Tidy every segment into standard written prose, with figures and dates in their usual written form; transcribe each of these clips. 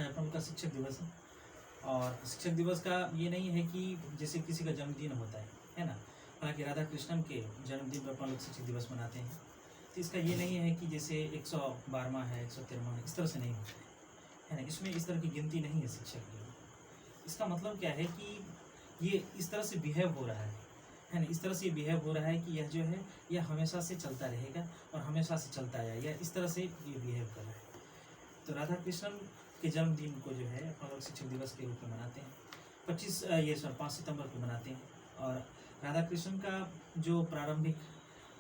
अपना लोग का शिक्षक दिवस है। और शिक्षक दिवस का ये नहीं है कि जैसे किसी का जन्मदिन होता है ना। हालांकि राधा कृष्णन के जन्मदिन पर अपना लोग शिक्षक दिवस मनाते हैं। तो इसका ये नहीं है कि जैसे 112वां है, 113वां है, इस तरह से नहीं होता है ना। इसमें इस तरह की गिनती नहीं है शिक्षक की। इसका मतलब क्या है कि ये इस तरह से बिहेव हो रहा है ना। इस तरह से ये बिहेव हो रहा है कि यह जो है यह हमेशा से चलता रहेगा और हमेशा से चलता आया, या इस तरह से ये बिहेव कर रहा है। तो राधा कृष्णन के जन्मदिन को जो है अपन लोग शिक्षक दिवस के रूप में मनाते हैं। 5 सितंबर को मनाते हैं। और राधा कृष्णन का जो प्रारंभिक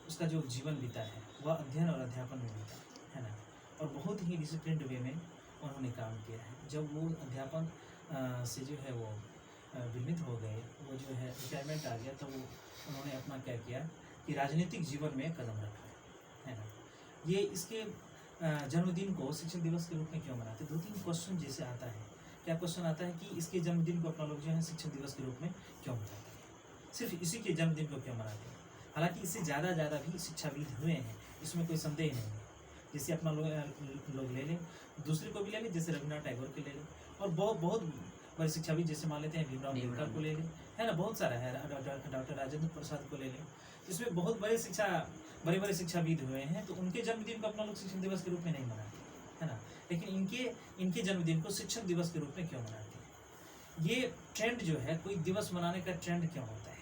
उसका जो जीवन बीता है वह अध्ययन और अध्यापन में बीता है ना। और बहुत ही डिसिप्लिन्ड वे में उन्होंने काम किया है। जब वो अध्यापन से जो है वो विरमित हो गए, वो जो है रिटायरमेंट आ गया, तो वो उन्होंने अपना क्या किया कि राजनीतिक जीवन में कदम रखा है ना। ये इसके जन्मदिन को शिक्षक दिवस के रूप में क्यों मनाते? 2-3 क्वेश्चन जैसे आता है। क्या क्वेश्चन आता है कि इसके जन्मदिन को अपना लोग जो है शिक्षक दिवस के रूप में क्यों मनाते हैं, सिर्फ इसी के जन्मदिन को क्यों मनाते हैं? हालांकि इससे ज़्यादा भी शिक्षाविद हुए हैं, इसमें कोई संदेह नहीं है। जैसे अपना लोग ले लें, दूसरे को भी ले लें, जैसे रविन्द्रनाथ टैगोर के ले लें, और बहुत बड़े शिक्षाविद जैसे मान लेते हैं भीमराव अम्बेडकर को ले लें, है ना। बहुत सारा है, डॉक्टर राजेंद्र प्रसाद को ले लें, इसमें बहुत बड़े शिक्षाविद हुए हैं। तो उनके जन्मदिन को अपना लोग शिक्षक दिवस के रूप में नहीं मनाते, है ना। लेकिन इनके जन्मदिन को शिक्षक दिवस के रूप में क्यों मनाते हैं? ये ट्रेंड जो है, कोई दिवस मनाने का ट्रेंड क्यों होता है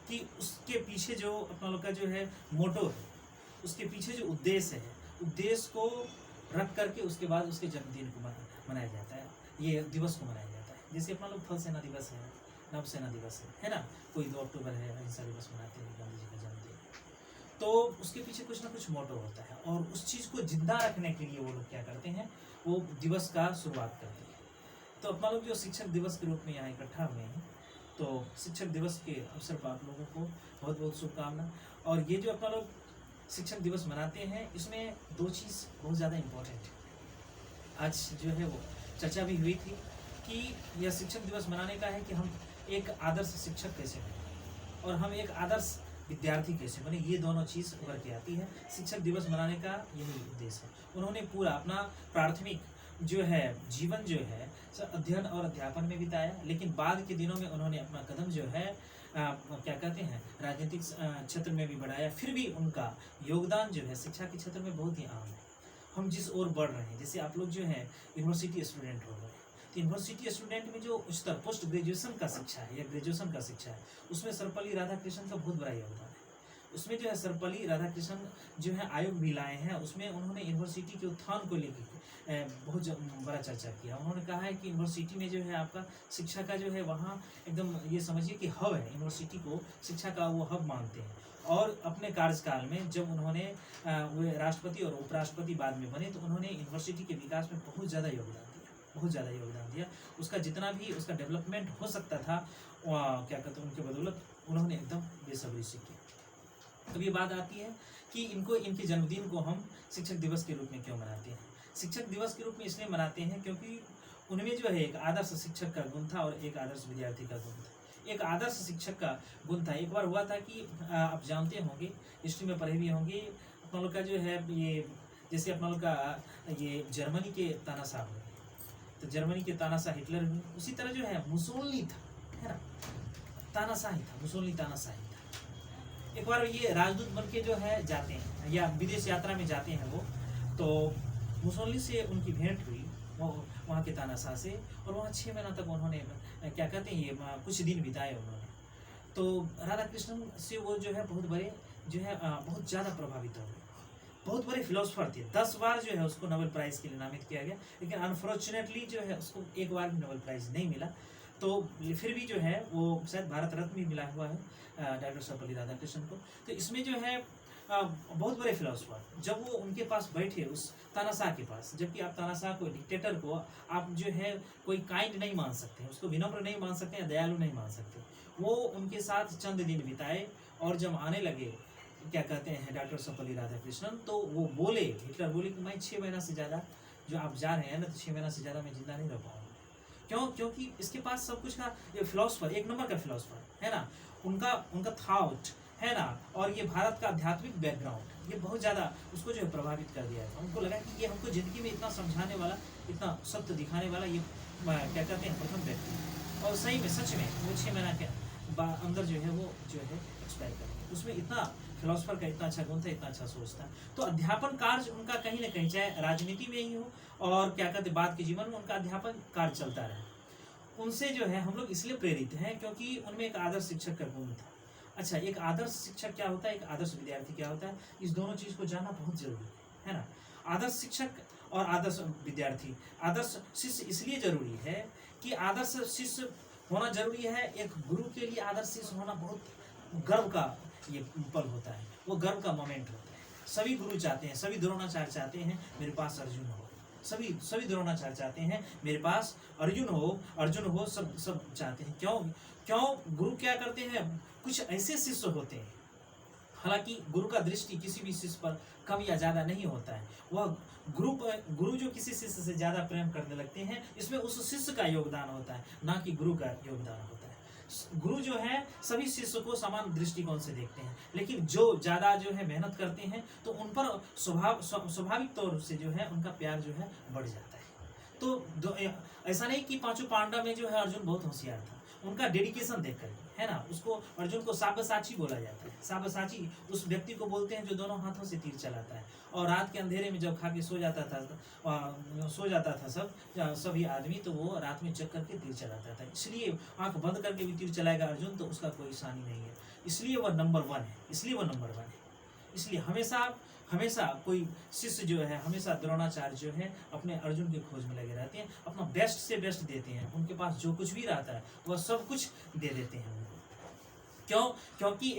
कि उसके पीछे जो अपना लोग का जो है मोटो है, उसके पीछे जो उद्देश्य है, उद्देश्य को रख करके उसके बाद उसके जन्मदिन को मनाया जाता है, ये दिवस को मनाया जाता है। जैसे अपना लोग थल सेना दिवस है, नव सेना दिवस है ना। कोई 2 अक्टूबर है, अहिंसा दिवस मनाते हैं, गांधी जी का जन्मदिन। तो उसके पीछे कुछ ना कुछ मोटो होता है, और उस चीज़ को जिंदा रखने के लिए वो लोग क्या करते हैं, वो दिवस का शुरुआत करते हैं। तो अपना लोग जो शिक्षक दिवस के रूप में यहाँ इकट्ठा हुए हैं, तो शिक्षक दिवस के अवसर पर आप लोगों को बहुत बहुत शुभकामना। और ये जो अपना लोग शिक्षक दिवस मनाते हैं, इसमें 2 चीज़ बहुत ज़्यादा इम्पोर्टेंट है। आज जो है वो चर्चा भी हुई थी कि यह शिक्षक दिवस मनाने का है कि हम एक आदर्श शिक्षक कैसे बने और हम एक आदर्श विद्यार्थी कैसे बने। ये दोनों चीज़ उभर के आती है। शिक्षक दिवस मनाने का यही उद्देश्य है। उन्होंने पूरा अपना प्राथमिक जो है जीवन जो है अध्ययन और अध्यापन में बिताया, लेकिन बाद के दिनों में उन्होंने अपना कदम जो है क्या कहते हैं राजनीतिक क्षेत्र में भी बढ़ाया। फिर भी उनका योगदान जो है शिक्षा के क्षेत्र में बहुत ही अहम है। हम जिस ओर बढ़ रहे हैं, जैसे आप लोग जो है यूनिवर्सिटी स्टूडेंट हो गए, तो यूनिवर्सिटी स्टूडेंट में जो उच्चतर पोस्ट ग्रेजुएशन का शिक्षा है या ग्रेजुएशन का शिक्षा है, उसमें सर्वपल्ली राधाकृष्णन का बहुत बड़ा योगदान है। उसमें जो है सर्वपल्ली राधाकृष्णन जो है आयोग भी लाए हैं, उसमें उन्होंने यूनिवर्सिटी के उत्थान को लेकर बहुत बड़ा चर्चा किया। उन्होंने कहा है कि यूनिवर्सिटी में जो है आपका शिक्षा का जो है वहाँ एकदम ये समझिए कि हब है, यूनिवर्सिटी को शिक्षा का वो हब मानते हैं। और अपने कार्यकाल में जब उन्होंने वे राष्ट्रपति और उपराष्ट्रपति बाद में बने, तो उन्होंने यूनिवर्सिटी के विकास में बहुत ज़्यादा योगदान दिया। उसका जितना भी उसका डेवलपमेंट हो सकता था, क्या कहते हैं उनके बदौलत उन्होंने एकदम बेसब्री से किया। अब ये बात आती है कि इनके जन्मदिन को हम शिक्षक दिवस के रूप में क्यों मनाते हैं? शिक्षक दिवस के रूप में इसलिए मनाते हैं क्योंकि उनमें जो है एक आदर्श शिक्षक का गुण था और एक आदर्श विद्यार्थी का गुण था। एक आदर्श शिक्षक का गुण था। एक बार हुआ था कि आप जानते होंगे, हिस्ट्री में पढ़े भी होंगे, अपना लोग का जो है ये जैसे अपना लोग का ये जर्मनी के तानाशाह हुए, तो जर्मनी के तानाशाह हिटलर हुए, उसी तरह जो है मुसोलिनी था, है ना, तानाशाही था, मुसोलिनी तानाशाही था। एक बार ये राजदूत बन के जो है जाते हैं या विदेश यात्रा में जाते हैं वो, तो मुसोलिनी से उनकी भेंट हुई वहाँ के तानाशाह से, और वहाँ 6 महीना तक उन्होंने क्या कहते हैं ये कुछ दिन बिताए उन्होंने। तो राधा कृष्णन से वो जो है बहुत बड़े जो है बहुत ज़्यादा प्रभावित हो गए। बहुत बड़े फिलोसफर थे। 10 बार जो है उसको नोबेल प्राइज़ के लिए नामित किया गया, लेकिन अनफॉर्चुनेटली जो है उसको एक बार भी नोबेल प्राइज़ नहीं मिला। तो फिर भी जो है वो शायद भारत रत्न भी मिला हुआ है डॉक्टर सर्वपल्ली राधाकृष्णन को। तो इसमें जो है बहुत बड़े फिलोसफर जब वो उनके पास बैठे उस तानाशाह के पास, जबकि आप तानाशाह को डिक्टेटर को आप जो है कोई काइंड नहीं मान सकते, उसको विनम्र नहीं मान सकते या दयालु नहीं मान सकते। वो उनके साथ चंद दिन बिताए, और जब आने लगे क्या कहते हैं डॉक्टर सर्वपल्ली राधाकृष्णन, तो वो बोले, हिटलर बोले कि मैं 6 महीना से ज़्यादा जो आप जा रहे हैं ना, तो 6 महीना से ज़्यादा मैं जिंदा नहीं रह पाऊँगा। क्यों? क्योंकि इसके पास सब कुछ का ये फिलोसफर, एक नंबर का फिलोसफर है ना। उनका थाट है ना, और ये भारत का आध्यात्मिक बैकग्राउंड, ये बहुत ज़्यादा उसको जो है प्रभावित कर दिया था। उनको लगा कि ये हमको ज़िंदगी में इतना समझाने वाला, इतना सत्य दिखाने वाला ये क्या कहते हैं प्रथम व्यक्ति है। और सही में सच में वो 6 महीना के अंदर जो है वो जो है एक्सपायर कर गए। उसमें इतना फिलोसफर का इतना अच्छा गुण था, इतना अच्छा सोच था। तो अध्यापन कार्य उनका कहीं ना कहीं, चाहे राजनीति में ही हो और क्या कहते हैं बाद के जीवन में, उनका अध्यापन कार्य चलता रहा। उनसे जो है हम लोग इसलिए प्रेरित हैं क्योंकि उनमें एक आदर्श शिक्षक का गुण था। अच्छा, एक आदर्श शिक्षक क्या होता है, एक आदर्श विद्यार्थी क्या होता है, इस दोनों चीज़ को जानना बहुत जरूरी है ना। आदर्श शिक्षक और आदर्श विद्यार्थी, आदर्श शिष्य इसलिए जरूरी है कि आदर्श शिष्य होना जरूरी है। एक गुरु के लिए आदर्श शिष्य होना बहुत गर्व का ये पल होता है, वो गर्व का मोमेंट होता है। सभी गुरु चाहते हैं, सभी द्रोणाचार्य चाहते हैं मेरे पास अर्जुन हो, सभी द्रोणाचार्य चाहते हैं मेरे पास अर्जुन हो, सब चाहते हैं। क्यों गुरु क्या करते हैं, कुछ ऐसे शिष्य होते हैं, हालांकि गुरु का दृष्टि किसी भी शिष्य पर कम या ज्यादा नहीं होता है। वह गुरु जो किसी शिष्य से ज्यादा प्रेम करने लगते हैं, इसमें उस शिष्य का योगदान होता है, ना कि गुरु का योगदान होता है। गुरु जो है सभी शिष्य को समान दृष्टिकोण से देखते हैं, लेकिन जो ज्यादा जो है मेहनत करते हैं तो उन पर स्वाभाविक तौर से जो है उनका प्यार जो है बढ़ जाता है। तो ऐसा नहीं कि पांचों पांडव में जो है अर्जुन बहुत होशियार था, उनका डेडिकेशन देखकर, है ना। उसको अर्जुन को साबसाची बोला जाता है। साबसाची उस व्यक्ति को बोलते हैं जो दोनों हाथों से तीर चलाता है, और रात के अंधेरे में जब खा के सो जाता था सभी आदमी, तो वो रात में जग करके तीर चलाता था। इसलिए आंख बंद करके भी तीर चलाएगा अर्जुन, तो उसका कोई शानी नहीं है, इसलिए वह नंबर 1 है। इसलिए हमेशा कोई शिष्य जो है, हमेशा द्रोणाचार्य जो है अपने अर्जुन की खोज में लगे रहते हैं, अपना बेस्ट से बेस्ट देते हैं। उनके पास जो कुछ भी रहता है वह सब कुछ दे देते हैं उनको। क्योंकि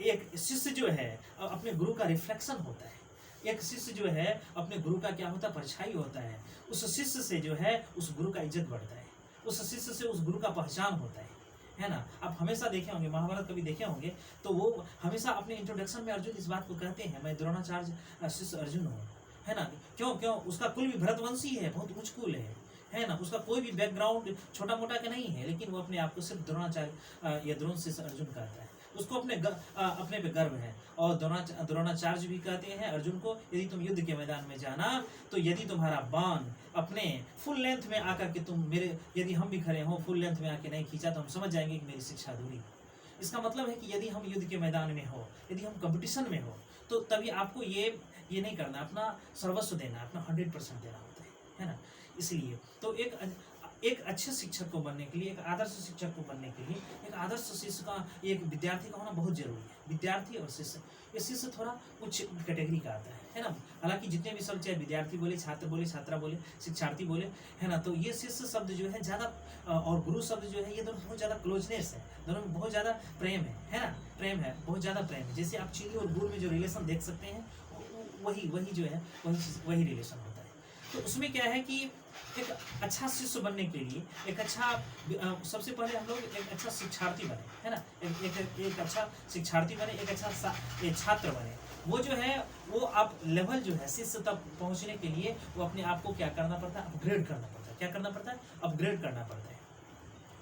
एक शिष्य जो है अपने गुरु का रिफ्लेक्शन होता है। एक शिष्य जो है अपने गुरु का क्या होता है, परछाई होता है। उस शिष्य से जो है उस गुरु का इज्जत बढ़ता है, उस शिष्य से उस गुरु का पहचान होता है ना। आप हमेशा देखे होंगे, महाभारत कभी देखे होंगे, तो वो हमेशा अपने इंट्रोडक्शन में अर्जुन इस बात को कहते हैं, मैं द्रोणाचार्य शिष्य अर्जुन हूँ, है ना। क्यों उसका कुल भी भरतवंशी है, बहुत उच्च कुल है ना। उसका कोई भी बैकग्राउंड छोटा मोटा का नहीं है, लेकिन वो अपने आप को सिर्फ द्रोणाचार्य या द्रोण शिष्य अर्जुन कहता है। उसको अपने पे गर्व है। और द्रोणाचार्य भी कहते हैं अर्जुन को, यदि तुम युद्ध के मैदान में जाना तो यदि तुम्हारा बाण अपने फुल लेंथ में आकर के यदि हम भी खड़े हों फुल लेंथ में आके नहीं खींचा, तो हम समझ जाएंगे कि मेरी शिक्षा अधूरी है। इसका मतलब है कि यदि हम युद्ध के मैदान में हो, यदि हम कंपटीशन में हो, तो तभी आपको ये नहीं करना, अपना सर्वस्व देना, अपना 100% देना होता है ना। इसलिए तो एक अच्छे शिक्षक को बनने के लिए, एक आदर्श शिक्षक को बनने के लिए, एक आदर्श शिष्य का, एक विद्यार्थी का होना बहुत जरूरी है। विद्यार्थी और शिष्य, ये शिष्य थोड़ा उच्च कैटेगरी का आता है ना। हालांकि जितने भी शब्द, चाहे विद्यार्थी बोले, छात्र बोले, छात्रा बोले, शिक्षार्थी बोले, है ना, तो ये शिष्य शब्द जो है ज़्यादा, और गुरु शब्द जो है, ये दोनों बहुत ज़्यादा क्लोजनेस है, दोनों में बहुत ज़्यादा प्रेम है ना। प्रेम है, बहुत ज़्यादा प्रेम है। जैसे आप चीनी और गुड़ में जो रिलेशन देख सकते हैं, वही जो है वही रिलेशन होता है। तो उसमें क्या है कि एक अच्छा शिष्य बनने के लिए, एक अच्छा, सबसे पहले हम लोग एक अच्छा शिक्षार्थी बने, है ना। एक अच्छा शिक्षार्थी बने, एक अच्छा छात्र बने। वो जो है वो आप लेवल जो है शिष्य तक पहुंचने के लिए वो अपने आप को क्या करना पड़ता है, अपग्रेड करना पड़ता है। क्या करना पड़ता है, अपग्रेड करना पड़ता है।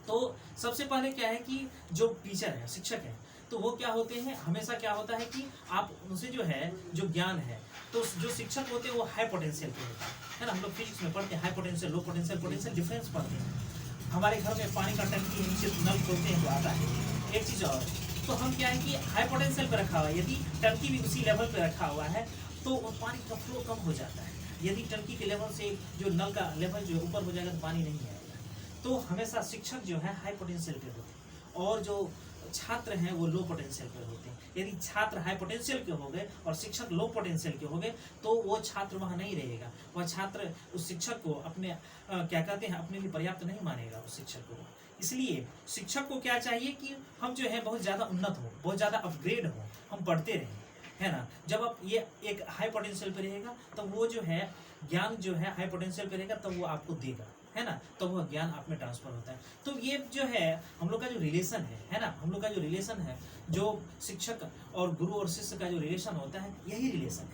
तो सबसे पहले क्या है कि जो टीचर है, शिक्षक है, तो वो क्या होते हैं, हमेशा क्या होता है कि आप उनसे जो है जो ज्ञान है, तो जो शिक्षक होते हैं वो हाई पोटेंशियल के होते हैं, है ना। हम लोग फिजिक्स में पढ़ते हैं high potential, low potential difference पढ़ते हैं। हमारे घर में पानी का टंकी है, नीचे नल खोलते हैं तो आता है। एक चीज़ और, तो हम क्या है कि हाई पोटेंशियल पे रखा हुआ है, यदि टंकी भी उसी लेवल पे रखा हुआ है तो पानी का फ्लो कम हो जाता है। यदि टंकी के लेवल से जो नल का लेवल जो ऊपर हो जाएगा तो पानी नहीं आएगा। तो हमेशा शिक्षक जो है हाई पोटेंशियल पे होते हैं, और जो छात्र हैं वो लो पोटेंशियल पे होते हैं। यदि छात्र हाई पोटेंशियल के हो गए और शिक्षक लो पोटेंशियल के हो गए, तो वो छात्र वहाँ नहीं रहेगा। वह छात्र उस शिक्षक को अपने क्या कहते हैं, अपने लिए पर्याप्त नहीं मानेगा उस शिक्षक को। इसलिए शिक्षक को क्या चाहिए कि हम जो है बहुत ज़्यादा उन्नत हो, बहुत ज़्यादा अपग्रेड हो, हम पढ़ते रहें, है ना। जब आप ये एक हाई पोटेंशियल पे रहेगा तो वो जो है ज्ञान जो है हाई पोटेंशियल पे रहेगा, तब वो आपको देगा, है ना। तो वह ज्ञान आप में ट्रांसफर होता है। तो ये जो है हम लोग का जो रिलेशन है ना, हम लोग का जो रिलेशन है, जो शिक्षक और गुरु और शिष्य का जो रिलेशन होता है, यही रिलेशन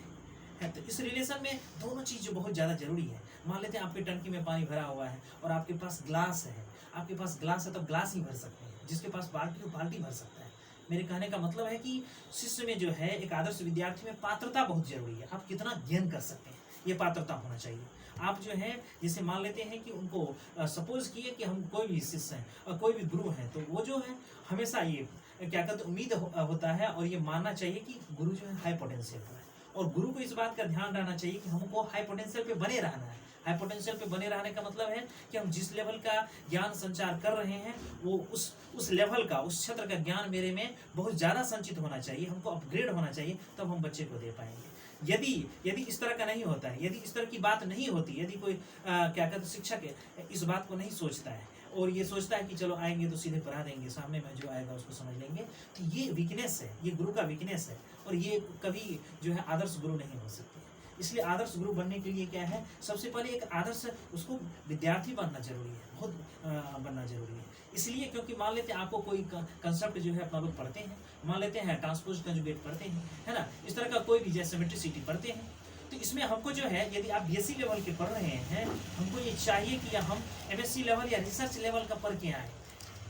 है। तो इस रिलेशन में दोनों चीज़ जो बहुत ज़्यादा जरूरी है। मान लेते हैं आपकी टंकी में पानी भरा हुआ है और आपके पास ग्लास है, आपके पास ग्लास है तो ग्लास ही भर सकते हैं, जिसके पास बाल्टी हो बाल्टी भर सकता है, मेरे कहने का मतलब है कि शिष्य में जो है, एक आदर्श विद्यार्थी में पात्रता बहुत जरूरी है। आप कितना अध्ययन कर सकते हैं, ये पात्रता होना चाहिए। आप जो है, जैसे मान लेते हैं कि उनको सपोज किए कि हम कोई भी शिष्य हैं और कोई भी गुरु हैं, तो वो जो है हमेशा ये क्या कहते उम्मीद होता है और ये मानना चाहिए कि गुरु जो है हाई पोटेंशियल पर है, और गुरु को इस बात का ध्यान रहना चाहिए कि हमको हाई पोटेंशियल पे बने रहना है। हाई पोटेंशियल पे बने रहने का मतलब है कि हम जिस लेवल का ज्ञान संचार कर रहे हैं, वो उस लेवल का, उस क्षेत्र का ज्ञान मेरे में बहुत ज़्यादा संचित होना चाहिए, हमको अपग्रेड होना चाहिए, तब हम बच्चे को दे पाएंगे। यदि इस तरह का नहीं होता है, यदि इस तरह की बात नहीं होती, यदि कोई क्या कहते शिक्षक इस बात को नहीं सोचता है और ये सोचता है कि चलो आएंगे तो सीधे पढ़ा देंगे, सामने में जो आएगा उसको समझ लेंगे, तो ये वीकनेस है, ये गुरु का वीकनेस है, और ये कभी जो है आदर्श गुरु नहीं हो सकते। इसलिए आदर्श गुरु बनने के लिए क्या है, सबसे पहले एक आदर्श उसको विद्यार्थी बनना जरूरी है, बहुत बनना जरूरी है। इसलिए क्योंकि मान लेते हैं आपको कोई कंसेप्ट जो है अपना लोग पढ़ते हैं, मान लेते हैं ट्रांसपोज कंजुगेट पढ़ते हैं, है ना, इस तरह का कोई भी जैसे सिमेट्रिसिटी पढ़ते हैं, तो इसमें हमको जो है, यदि आप बीएससी लेवल के पढ़ रहे हैं, हमको ये चाहिए कि हम एमएससी लेवल या रिसर्च लेवल का पढ़ के आए,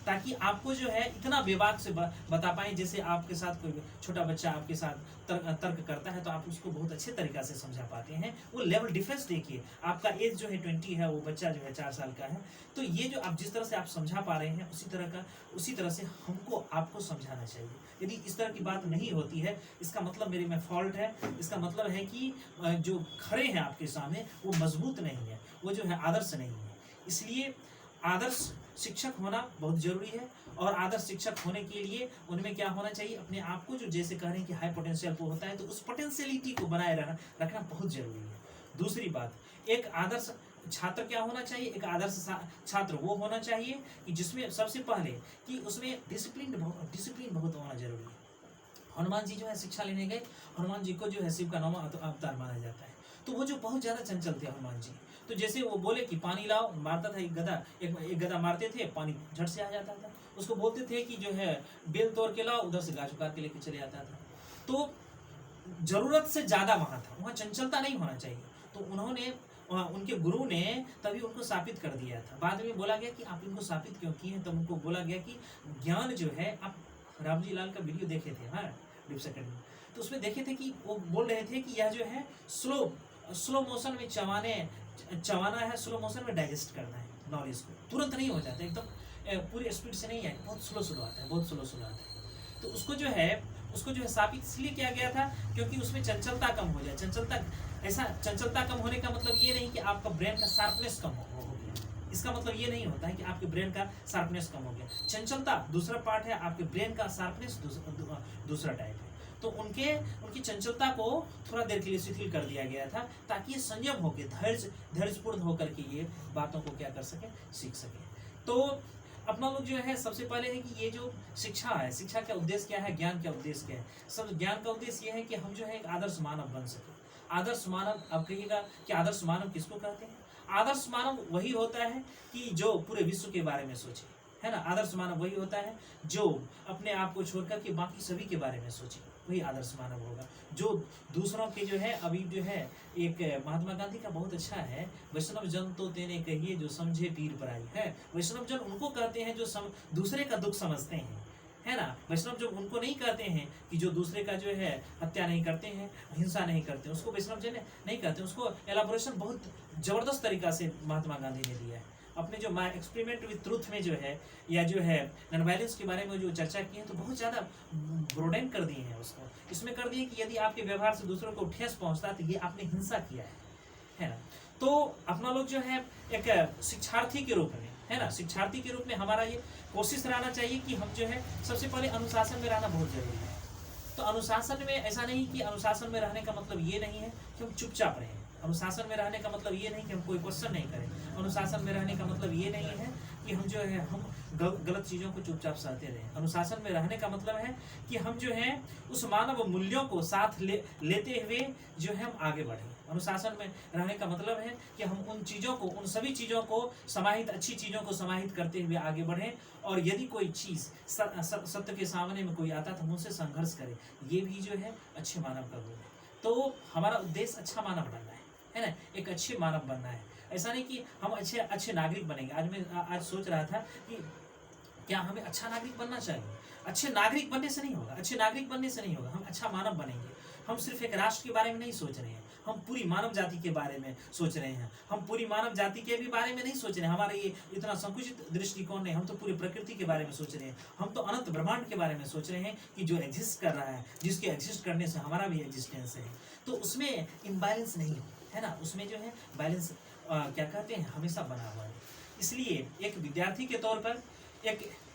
ताकि आपको जो है इतना विभाग से बता पाएं। जैसे आपके साथ कोई छोटा बच्चा आपके साथ तर्क करता है, तो आप उसको बहुत अच्छे तरीका से समझा पाते हैं। वो लेवल डिफरेंस देखिए, आपका एज जो है 20 है, वो बच्चा जो है 4 साल का है, तो ये जो आप जिस तरह से आप समझा पा रहे हैं, उसी तरह से हमको आपको समझाना चाहिए। यदि इस तरह की बात नहीं होती है, इसका मतलब मेरे में फॉल्ट है, इसका मतलब है कि जो खड़े हैं आपके सामने वो मजबूत नहीं है, वो जो है आदर्श नहीं है। इसलिए आदर्श शिक्षक होना बहुत जरूरी है, और आदर्श शिक्षक होने के लिए उनमें क्या होना चाहिए, अपने आप को जो जैसे कह रहे हैं कि हाई पोटेंशियल को होता है, तो उस पोटेंशियलिटी को बनाए रखना बहुत जरूरी है। दूसरी बात, एक आदर्श छात्र क्या होना चाहिए, एक आदर्श छात्र वो होना चाहिए कि जिसमें सबसे पहले कि उसमें डिसिप्लिन बहुत होना जरूरी है। हनुमान जी जो है शिक्षा लेने गए, हनुमान जी को जो है शिव का 9वां अवतार माना जाता है, तो वो जो बहुत ज्यादा चंचल थे हनुमान जी, तो जैसे वो बोले कि पानी लाओ, मारता था एक गदा मारते थे, पानी झट से आ जाता था। उसको बोलते थे कि जो है बेल तोड़ के लाओ, उधर से गाछ उकार के लेके चले आता था। तो जरूरत से ज्यादा वहां था, वहां चंचलता नहीं होना चाहिए। तो उन्होंने उनके गुरु ने तभी उनको स्थापित कर दिया था। बाद में बोला गया कि आप इनको स्थापित क्यों किए, तब उनको बोला गया कि ज्ञान जो है, आप रामजी लाल का वीडियो देखे थे हाँ डिप सेकंड में, तो उसमें देखे थे कि वो बोल रहे थे कि यह जो है स्लो मोशन में चबाना है, स्लो मोशन में डाइजेस्ट करना है नॉलेज को। तुरंत नहीं हो जाता, एकदम पूरी स्पीड से नहीं आए, बहुत स्लो आता है, बहुत स्लो आता है। तो उसको जो है स्थापित इसलिए किया गया था क्योंकि उसमें चंचलता कम हो जाए। चंचलता कम होने का मतलब ये नहीं कि आपका ब्रेन का शार्पनेस कम हो गया, इसका मतलब ये नहीं होता है कि आपके ब्रेन का शार्पनेस कम हो गया। चंचलता दूसरा पार्ट है, आपके ब्रेन का शार्पनेस दूसरा टाइप है। तो उनकी चंचलता को थोड़ा देर के लिए शिथिल कर दिया गया था, ताकि ये संयम होकर धैर्यपूर्ण होकर के ये बातों को क्या कर सके, सीख सके। तो अपना लोग जो है सबसे पहले है कि ये जो शिक्षा है, शिक्षा का उद्देश्य क्या है, ज्ञान का उद्देश्य क्या है। सब ज्ञान का उद्देश्य ये है कि हम जो है एक आदर्श मानव बन सके। आदर्श मानव, अब कहिएगा कि आदर्श मानव किसको कहते हैं? आदर्श मानव वही होता है कि जो पूरे विश्व के बारे में सोचे, है ना। आदर्श मानव वही होता है जो अपने आप को छोड़कर के बाकी सभी के बारे में सोचे, वही आदर्श मानव होगा। जो दूसरों के जो है, अभी जो है एक महात्मा गांधी का बहुत अच्छा है, वैष्णव जन तो तेने कहिए जो समझे पीर पराई, है। वैष्णव जन उनको कहते हैं जो दूसरे का दुख समझते हैं, है ना। वैष्णव जन उनको नहीं कहते हैं कि जो दूसरे का जो है हत्या नहीं करते हैं, हिंसा नहीं करते, उसको वैष्णव जन नहीं कहते। उसको एलाबोरेशन बहुत जबरदस्त तरीका से महात्मा गांधी ने दिया है अपने जो माय एक्सपेरिमेंट विद ट्रूथ में, जो है या जो है नॉन वायलेंस के बारे में जो चर्चा की है, तो बहुत ज़्यादा ब्रोडेन कर दिए हैं उसको। इसमें कर दिए कि यदि आपके व्यवहार से दूसरों को ठेस पहुंचता है तो ये आपने हिंसा किया है ना। तो अपना लोग जो है एक शिक्षार्थी के रूप में, है ना, शिक्षार्थी के रूप में हमारा ये कोशिश रहना चाहिए कि हम जो है सबसे पहले अनुशासन में रहना बहुत जरूरी है। तो अनुशासन में ऐसा नहीं कि अनुशासन में रहने का मतलब ये नहीं है कि हम चुपचाप रहें। अनुशासन में रहने का मतलब ये नहीं कि हम कोई क्वेश्चन नहीं करें। अनुशासन में रहने का मतलब ये नहीं है कि हम जो है हम गलत चीज़ों को चुपचाप सहते रहें। अनुशासन में रहने का मतलब है कि हम जो है उस मानव मूल्यों को साथ लेते हुए जो है हम आगे बढ़ें। अनुशासन में रहने का मतलब है कि हम उन सभी चीज़ों को समाहित, अच्छी चीज़ों को समाहित करते हुए आगे बढ़ें, और यदि कोई चीज़ सत्य के सामने में कोई आता तो हम उससे संघर्ष करें। ये भी जो है अच्छे मानव का गुण है। तो हमारा उद्देश्य अच्छा मानव बनना है ना, एक अच्छे मानव बनना है। ऐसा नहीं कि हम अच्छे नागरिक बनेंगे। आज सोच रहा था कि क्या हमें अच्छा नागरिक बनना चाहिए। अच्छे नागरिक बनने से नहीं होगा, अच्छे नागरिक बनने से नहीं होगा, हम अच्छा मानव बनेंगे। हम सिर्फ एक राष्ट्र के बारे में नहीं सोच रहे हैं, हम पूरी मानव जाति के बारे में सोच रहे हैं। हम पूरी मानव जाति के भी बारे में नहीं सोच रहे हैं, हमारा ये इतना संकुचित दृष्टिकोण नहीं, हम तो पूरी प्रकृति के बारे में सोच रहे हैं, हम तो अनंत ब्रह्मांड के बारे में सोच रहे हैं कि जो एग्जिस्ट कर रहा है, जिसके एग्जिस्ट करने से हमारा भी एग्जिस्टेंस है। तो उसमें इम्बैलेंस नहीं है ना, उसमें जो है बैलेंस क्या कहते हैं हमेशा बना हुआ है। इसलिए एक विद्यार्थी के तौर पर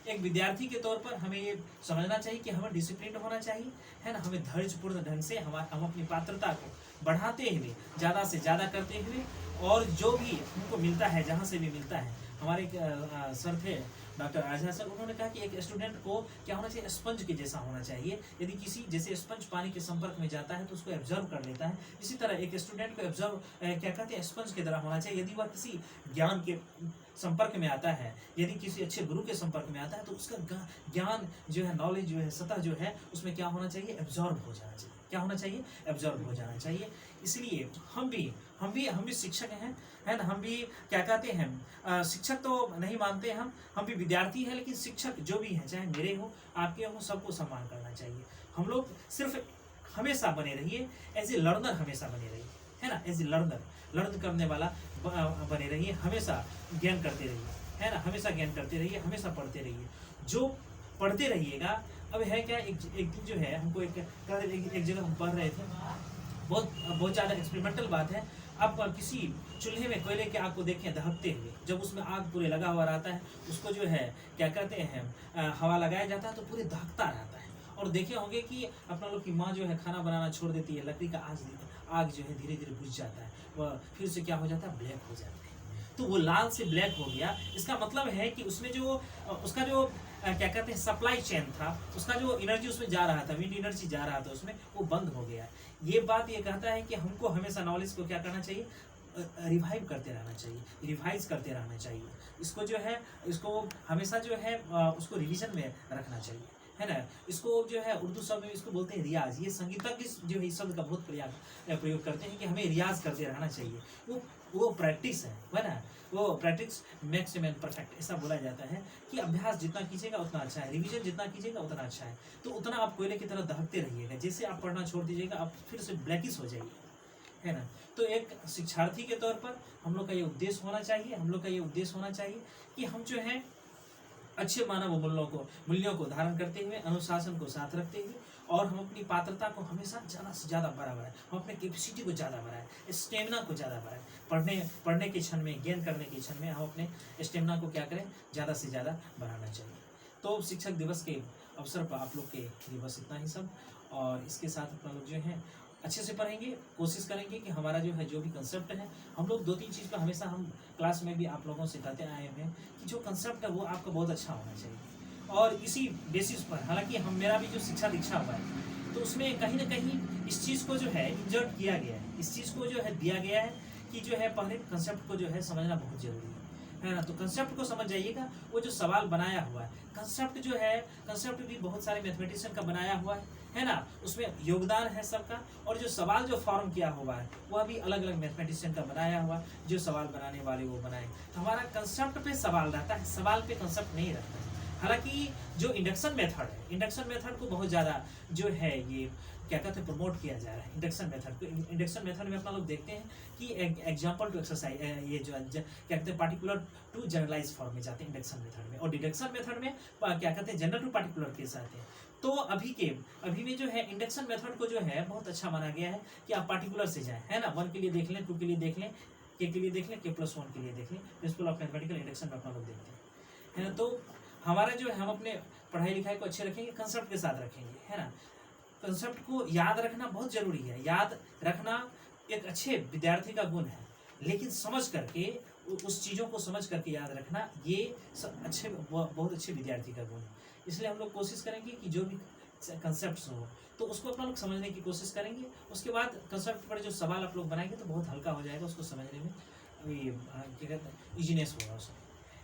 एक विद्यार्थी के तौर पर हमें ये समझना चाहिए कि हमें डिसिप्लिन होना चाहिए, है ना, हमें धैर्यपूर्ण ढंग से हम अपनी पात्रता को बढ़ाते हुए, ज़्यादा से ज़्यादा करते हुए, और जो भी हमको मिलता है, जहाँ से भी मिलता है। हमारे एक सर थे डॉक्टर राजा सर, उन्होंने कहा कि एक स्टूडेंट को क्या होना चाहिए, स्पंज के जैसा होना चाहिए। यदि किसी जैसे स्पंज पानी के संपर्क में जाता है तो उसको एब्जर्व कर लेता है, इसी तरह एक स्टूडेंट को एब्जर्व क्या कहते हैं स्पंज की तरह होना चाहिए। यदि वह किसी ज्ञान के संपर्क में आता है, यदि किसी अच्छे गुरु के संपर्क में आता है, तो उसका ज्ञान जो है, नॉलेज जो है, सतह जो है, उसमें क्या होना चाहिए, एब्जॉर्ब हो जाना चाहिए। क्या होना चाहिए, एब्जॉर्ब हो जाना चाहिए। इसलिए हम भी शिक्षक हैं, है ना, हम भी क्या कहते हैं शिक्षक तो नहीं मानते हम भी विद्यार्थी हैं, लेकिन शिक्षक जो भी हैं, चाहे मेरे हो, आपके हो, सबको सम्मान करना चाहिए। हम लोग सिर्फ हमेशा बने रहिए एज ए लर्नर, हमेशा बने रहिए, है ना, एज ए लर्नर, लर्न करने वाला बने रहिए, हमेशा ज्ञान करते रहिए, है ना, हमेशा ज्ञान करते रहिए, हमेशा पढ़ते रहिए। जो पढ़ते रहिएगा, अब है क्या, एक दिन जो है हमको एक जगह हम पढ़ रहे थे, बहुत ज़्यादा एक्सपेरिमेंटल बात है। आप किसी चूल्हे में कोयले के आग को देखें दहकते हुए, जब उसमें आग पूरे लगा हुआ रहता है, उसको जो है क्या कहते हैं हवा लगाया जाता है तो पूरे दहकता रहता है। और देखे होंगे कि अपना लोग की माँ जो है खाना बनाना छोड़ देती है, लकड़ी का आग जो है धीरे धीरे बुझ जाता है, वह फिर से क्या हो जाता है, ब्लैक हो जाता है। तो वो लाल से ब्लैक हो गया, इसका मतलब है कि उसमें जो उसका जो क्या कहते हैं सप्लाई चेन था, उसका जो एनर्जी उसमें जा रहा था, विंड एनर्जी जा रहा था उसमें, वो बंद हो गया। ये बात ये कहता है कि हमको हमेशा नॉलेज को क्या करना चाहिए, रिवाइव करते रहना चाहिए, रिवाइज करते रहना चाहिए। इसको जो है, इसको हमेशा जो है उसको रिवीजन में रखना चाहिए, है ना। इसको जो है उर्दू शब्द में इसको बोलते हैं रियाज। ये संगीतज्ञ जो है इस शब्द का बहुत प्रयोग करते हैं कि हमें रियाज करते रहना चाहिए। वो प्रैक्टिस है ना, वो प्रैक्टिस मेक्स मैन परफेक्ट, ऐसा बोला जाता है कि अभ्यास जितना कीजिएगा उतना अच्छा है, रिवीजन जितना कीजिएगा उतना अच्छा है। तो उतना आप कोयले की तरह दहकते रहिएगा, जैसे आप पढ़ना छोड़ दीजिएगा आप फिर से ब्लैकिश हो जाइए, है ना। तो एक शिक्षार्थी के तौर पर हम लोग का ये उद्देश्य होना चाहिए, कि हम जो है अच्छे मानव मूल्यों को धारण करते हुए, अनुशासन को साथ रखते हुए, और हम अपनी पात्रता को हमेशा ज़्यादा से ज़्यादा बढ़ाएं, हम अपने कैपेसिटी को ज़्यादा बढ़ाएं, स्टेमिना को ज़्यादा बढ़ाएं। पढ़ने के क्षण में, ज्ञान करने के क्षण में हम अपने स्टेमिना को क्या करें, ज़्यादा से ज़्यादा बढ़ाना चाहिए। तो शिक्षक दिवस के अवसर पर आप लोग के लिए बस इतना ही सब, और इसके साथ अपना लोग जो है अच्छे से पढ़ेंगे, कोशिश करेंगे कि हमारा जो है जो भी कंसेप्ट है, हम लोग 2-3 चीज़ पर हमेशा हम क्लास में भी आप लोगों से सिखाते आए हैं कि जो कंसेप्ट है वो आपका बहुत अच्छा होना चाहिए। और इसी बेसिस पर, हालांकि मेरा भी जो शिक्षा दीक्षा हुआ है, तो उसमें कहीं ना कहीं इस चीज़ को जो है इंजर्ट किया गया है, इस चीज़ को जो है दिया गया है कि जो है पहले कंसेप्ट को जो है समझना बहुत जरूरी है ना। तो कंसेप्ट को समझ जाइएगा। वो जो सवाल बनाया हुआ है, कंसेप्ट जो है, कंसेप्ट भी बहुत सारे मैथमेटिशियन का बनाया हुआ है ना, उसमें योगदान है सबका। और जो सवाल जो फॉर्म किया हुआ है वह भी अलग अलग मैथमेटिशियन का बनाया हुआ, जो सवाल बनाने वाले वो बनाए। तो हमारा कंसेप्ट पे सवाल रहता है, सवाल पे कंसेप्ट नहीं रहता है। हालांकि जो इंडक्शन मेथड है, इंडक्शन मेथड को बहुत ज़्यादा जो है ये क्या कहते हैं प्रमोट किया जा रहा है इंडक्शन मेथड को। इंडक्शन मेथड में अपना लोग देखते हैं कि एग्जाम्पल टू एक्सरसाइज, ये जो क्या कहते हैं पार्टिकुलर टू जनरलाइज फॉर्म में जाते हैं इंडक्शन मेथड में, और डिडक्शन मेथड में क्या कहते हैं जनरल टू पार्टिकुलर केस आते हैं। तो अभी में जो है इंडक्शन मेथड को जो है बहुत अच्छा माना गया है कि आप पार्टिकुलर से जाएं, है ना, 1 के लिए देख लें, 2 के लिए देख लें, के लिए देख लें, k+1 के लिए देख लें, प्रिंसिपल ऑफ मैथमेटिकल इंडक्शन में अपना लोग देखते हैं, है ना। तो हमारा जो है हम अपने पढ़ाई लिखाई को अच्छे रखेंगे, कंसेप्ट के साथ रखेंगे, है ना। कंसेप्ट को याद रखना बहुत जरूरी है, याद रखना एक अच्छे विद्यार्थी का गुण है, लेकिन समझ करके उस चीज़ों को समझ करके याद रखना ये बहुत अच्छे विद्यार्थी का गुण है। इसलिए हम लोग कोशिश करेंगे कि जो भी कंसेप्ट हो तो उसको अपना लोग समझने की कोशिश करेंगे। उसके बाद कंसेप्ट पर जो सवाल आप लोग बनाएंगे तो बहुत हल्का हो जाएगा, उसको समझने में क्या कहते हैं ईजीनेस होगा उसमें,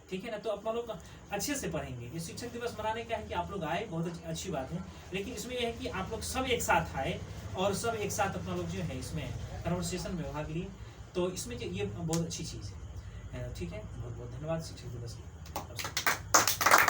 ठीक है ना। तो अपना लोग अच्छे से पढ़ेंगे। ये शिक्षक दिवस मनाने का है कि आप लोग आए, बहुत अच्छी बात है, लेकिन इसमें यह है कि आप लोग सब एक साथ आए और सब एक साथ अपना लोग जो है इसमें कन्वर्सेशन में भाग लिए, तो इसमें ये बहुत अच्छी चीज़ है, ठीक है। बहुत बहुत धन्यवाद शिक्षक दिवस की।